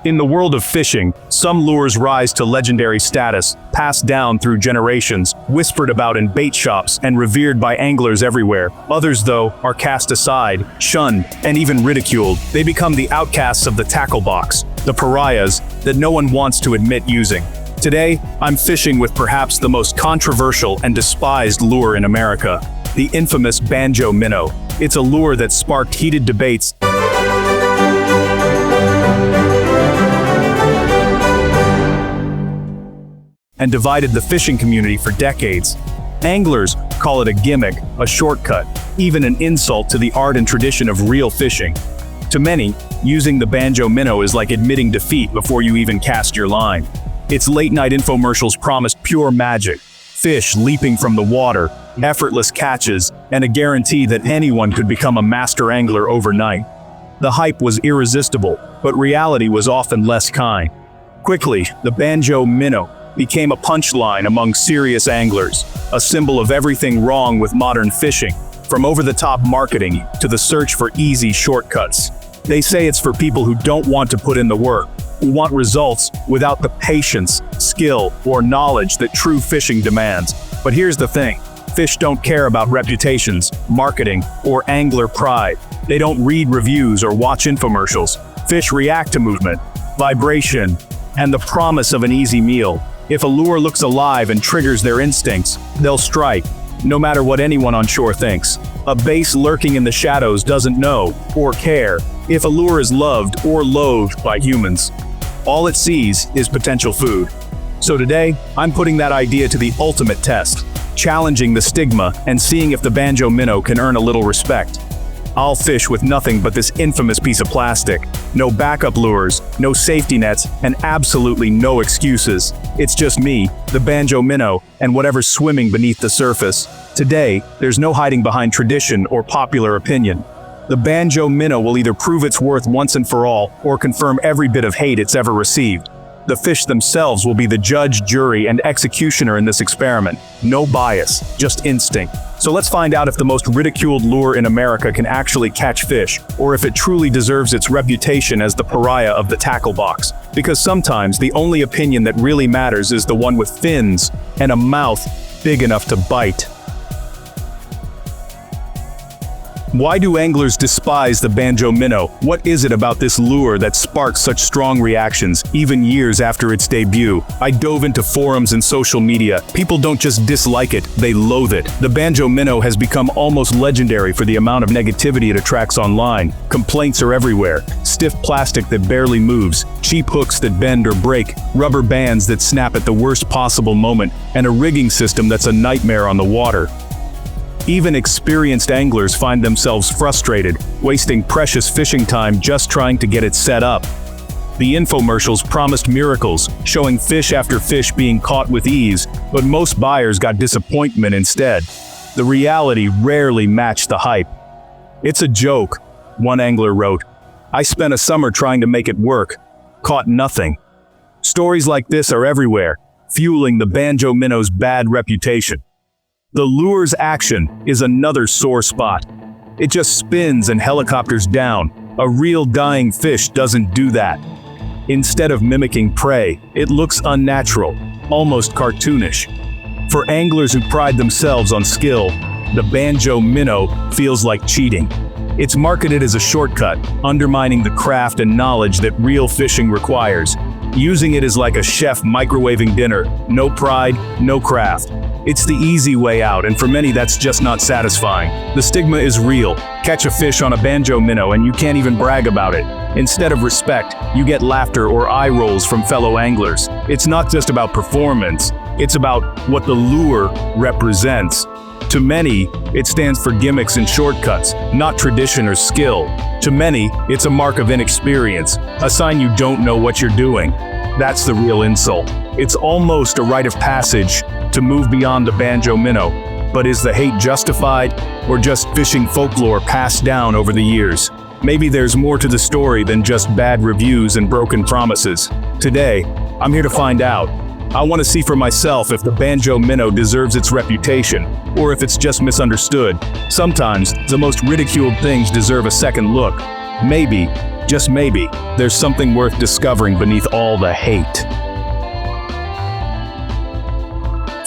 In the world of fishing, some lures rise to legendary status, passed down through generations, whispered about in bait shops, and revered by anglers everywhere. Others, though, are cast aside, shunned, and even ridiculed. They become the outcasts of the tackle box, the pariahs that no one wants to admit using. Today, I'm fishing with perhaps the most controversial and despised lure in America, the infamous banjo minnow. It's a lure that sparked heated debates and divided the fishing community for decades. Anglers call it a gimmick, a shortcut, even an insult to the art and tradition of real fishing. To many, using the banjo minnow is like admitting defeat before you even cast your line. Its late-night infomercials promised pure magic, fish leaping from the water, effortless catches, and a guarantee that anyone could become a master angler overnight. The hype was irresistible, but reality was often less kind. Quickly, the banjo minnow became a punchline among serious anglers, a symbol of everything wrong with modern fishing, from over-the-top marketing to the search for easy shortcuts. They say it's for people who don't want to put in the work, who want results without the patience, skill, or knowledge that true fishing demands. But here's the thing. Fish don't care about reputations, marketing, or angler pride. They don't read reviews or watch infomercials. Fish react to movement, vibration, and the promise of an easy meal. If a lure looks alive and triggers their instincts, they'll strike, no matter what anyone on shore thinks. A bass lurking in the shadows doesn't know, or care, if a lure is loved or loathed by humans. All it sees is potential food. So today, I'm putting that idea to the ultimate test, challenging the stigma and seeing if the banjo minnow can earn a little respect. I'll fish with nothing but this infamous piece of plastic. No backup lures, no safety nets, and absolutely no excuses. It's just me, the banjo minnow, and whatever's swimming beneath the surface. Today, there's no hiding behind tradition or popular opinion. The banjo minnow will either prove its worth once and for all, or confirm every bit of hate it's ever received. The fish themselves will be the judge, jury, and executioner in this experiment. No bias, just instinct. So let's find out if the most ridiculed lure in America can actually catch fish, or if it truly deserves its reputation as the pariah of the tackle box. Because sometimes the only opinion that really matters is the one with fins and a mouth big enough to bite. Why do anglers despise the banjo minnow? What is it about this lure that sparks such strong reactions, even years after its debut? I dove into forums and social media. People don't just dislike it, they loathe it. The banjo minnow has become almost legendary for the amount of negativity it attracts online. Complaints are everywhere. Stiff plastic that barely moves, cheap hooks that bend or break, rubber bands that snap at the worst possible moment, and a rigging system that's a nightmare on the water. Even experienced anglers find themselves frustrated, wasting precious fishing time just trying to get it set up. The infomercials promised miracles, showing fish after fish being caught with ease, but most buyers got disappointment instead. The reality rarely matched the hype. "It's a joke," one angler wrote. "I spent a summer trying to make it work. Caught nothing." Stories like this are everywhere, fueling the banjo minnow's bad reputation. The lure's action is another sore spot. It just spins and helicopters down. A real dying fish doesn't do that. Instead of mimicking prey, it looks unnatural, almost cartoonish. For anglers who pride themselves on skill, the banjo minnow feels like cheating. It's marketed as a shortcut, undermining the craft and knowledge that real fishing requires. Using it is like a chef microwaving dinner. No pride, no craft. It's the easy way out, and for many that's just not satisfying. The stigma is real. Catch a fish on a banjo minnow and you can't even brag about it. Instead of respect, you get laughter or eye rolls from fellow anglers. It's not just about performance, it's about what the lure represents. To many, it stands for gimmicks and shortcuts, not tradition or skill. To many, it's a mark of inexperience, a sign you don't know what you're doing. That's the real insult. It's almost a rite of passage to move beyond the banjo minnow. But is the hate justified, or just fishing folklore passed down over the years? Maybe there's more to the story than just bad reviews and broken promises. Today, I'm here to find out. I want to see for myself if the banjo minnow deserves its reputation, or if it's just misunderstood. Sometimes, the most ridiculed things deserve a second look. Maybe just maybe, there's something worth discovering beneath all the hate.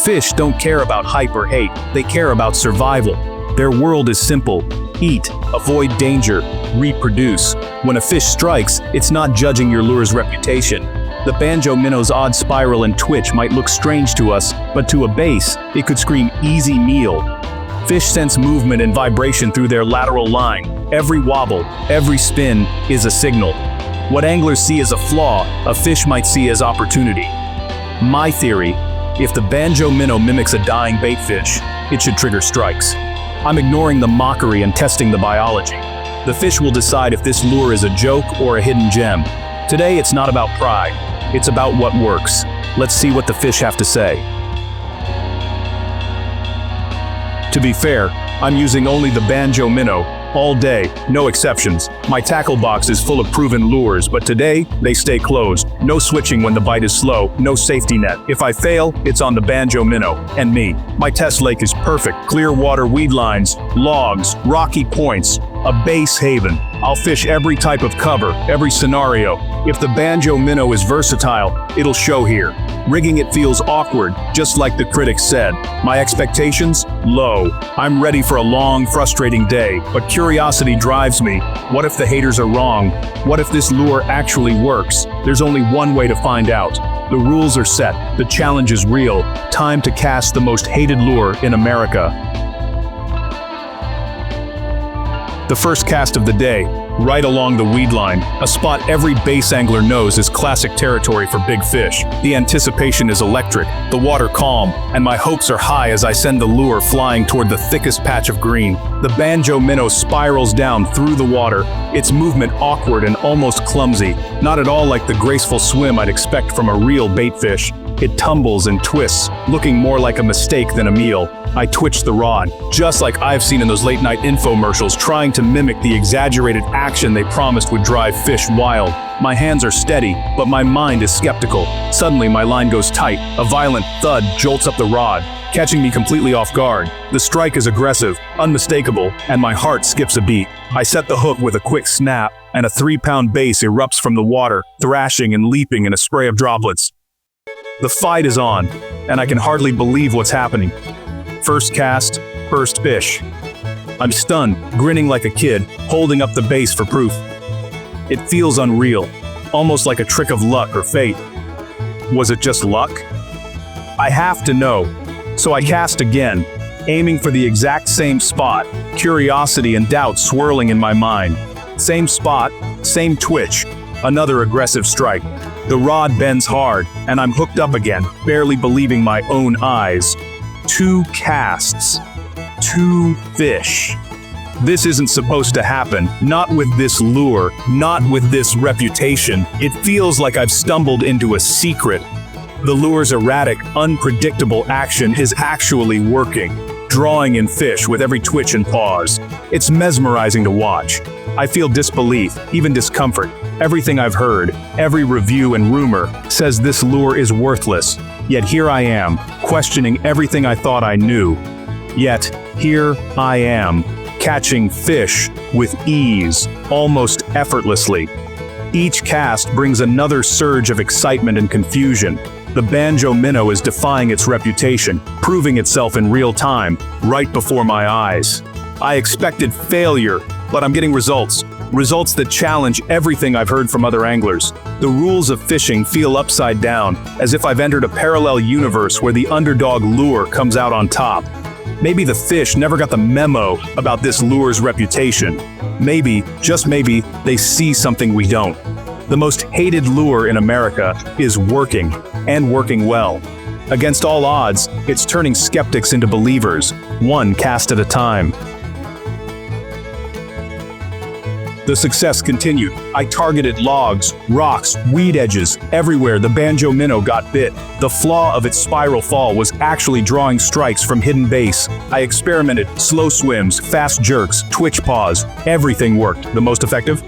Fish don't care about hype or hate, they care about survival. Their world is simple: eat, avoid danger, reproduce. When a fish strikes, it's not judging your lure's reputation. The banjo minnow's odd spiral and twitch might look strange to us, but to a bass, it could scream easy meal. Fish sense movement and vibration through their lateral line. Every wobble, every spin is a signal. What anglers see as a flaw, a fish might see as opportunity. My theory: if the banjo minnow mimics a dying baitfish, it should trigger strikes. I'm ignoring the mockery and testing the biology. The fish will decide if this lure is a joke or a hidden gem. Today, it's not about pride. It's about what works. Let's see what the fish have to say. To be fair, I'm using only the banjo minnow, all day, no exceptions. My tackle box is full of proven lures, but today, they stay closed. No switching when the bite is slow, no safety net. If I fail, it's on the banjo minnow, and me. My test lake is perfect: clear water, weed lines, logs, rocky points, a base haven. I'll fish every type of cover, every scenario. If the banjo minnow is versatile, it'll show here. Rigging it feels awkward, just like the critics said. My expectations? Low. I'm ready for a long, frustrating day, but curiosity drives me. What if the haters are wrong? What if this lure actually works? There's only one way to find out. The rules are set. The challenge is real. Time to cast the most hated lure in America. The first cast of the day, right along the weed line, a spot every bass angler knows is classic territory for big fish. The anticipation is electric, the water calm, and my hopes are high as I send the lure flying toward the thickest patch of green. The banjo minnow spirals down through the water, its movement awkward and almost clumsy, not at all like the graceful swim I'd expect from a real baitfish. It tumbles and twists, looking more like a mistake than a meal. I twitch the rod, just like I've seen in those late-night infomercials, trying to mimic the exaggerated action they promised would drive fish wild. My hands are steady, but my mind is skeptical. Suddenly, my line goes tight. A violent thud jolts up the rod, catching me completely off guard. The strike is aggressive, unmistakable, and my heart skips a beat. I set the hook with a quick snap, and a 3-pound bass erupts from the water, thrashing and leaping in a spray of droplets. The fight is on, and I can hardly believe what's happening. First cast, first fish. I'm stunned, grinning like a kid, holding up the bass for proof. It feels unreal, almost like a trick of luck or fate. Was it just luck? I have to know, so I cast again, aiming for the exact same spot, curiosity and doubt swirling in my mind. Same spot, same twitch, another aggressive strike. The rod bends hard, and I'm hooked up again, barely believing my own eyes. 2 casts. 2 fish. This isn't supposed to happen. Not with this lure, not with this reputation. It feels like I've stumbled into a secret. The lure's erratic, unpredictable action is actually working, drawing in fish with every twitch and pause. It's mesmerizing to watch. I feel disbelief, even discomfort. Everything I've heard, every review and rumor, says this lure is worthless. Yet here I am, questioning everything I thought I knew. Yet, here I am, catching fish with ease, almost effortlessly. Each cast brings another surge of excitement and confusion. The banjo minnow is defying its reputation, proving itself in real time, right before my eyes. I expected failure, but I'm getting results. Results that challenge everything I've heard from other anglers. The rules of fishing feel upside down, as if I've entered a parallel universe where the underdog lure comes out on top. Maybe the fish never got the memo about this lure's reputation. Maybe, just maybe, they see something we don't. The most hated lure in America is working, and working well. Against all odds, it's turning skeptics into believers, one cast at a time. The success continued. I targeted logs, rocks, weed edges. Everywhere the banjo minnow got bit. The flaw of its spiral fall was actually drawing strikes from hidden base. I experimented, slow swims, fast jerks, twitch pause. Everything worked. The most effective?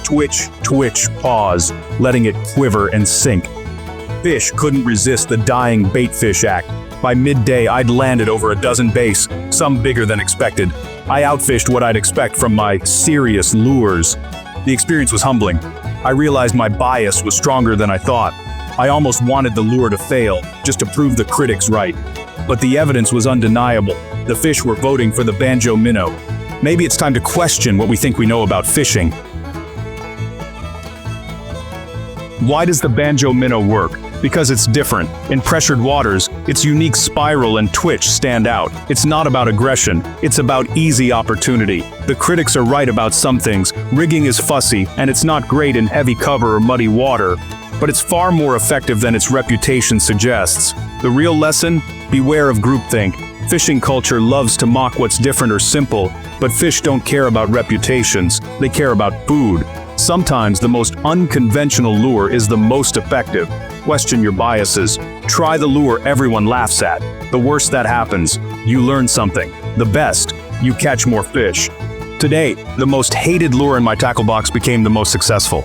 Twitch, twitch, pause, letting it quiver and sink. Fish couldn't resist the dying baitfish act. By midday, I'd landed over a dozen bass, some bigger than expected. I outfished what I'd expect from my serious lures. The experience was humbling. I realized my bias was stronger than I thought. I almost wanted the lure to fail, just to prove the critics right. But the evidence was undeniable. The fish were voting for the banjo minnow. Maybe it's time to question what we think we know about fishing. Why does the banjo minnow work? Because it's different. In pressured waters, its unique spiral and twitch stand out. It's not about aggression, it's about easy opportunity. The critics are right about some things. Rigging is fussy, and it's not great in heavy cover or muddy water. But it's far more effective than its reputation suggests. The real lesson? Beware of groupthink. Fishing culture loves to mock what's different or simple, but fish don't care about reputations, they care about food. Sometimes the most unconventional lure is the most effective. Question your biases. Try the lure everyone laughs at. The worst that happens, you learn something. The best, you catch more fish. Today, the most hated lure in my tackle box became the most successful.